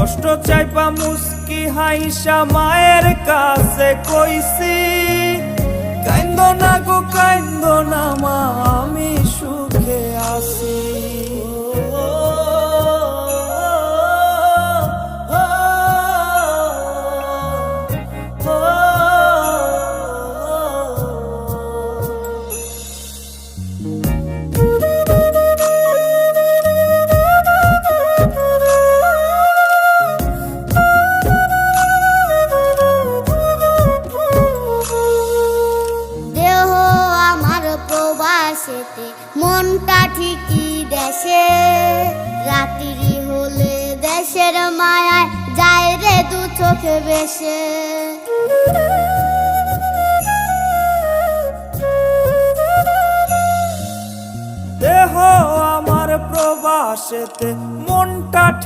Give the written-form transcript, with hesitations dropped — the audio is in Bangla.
কষ্ট চাইপা মুস্কি হাইসা মায়ের কাছে কইছি, কাইন্দো না গো কাইন্দো না মা, আমি সুখে আছি। মনটা ঠিকই দেশে, রাত্রি হলে দেশের মায়ায় যায় রে দু চোখে বেশে। দেহ আমার প্রবাসেতে, মনটা ঠিক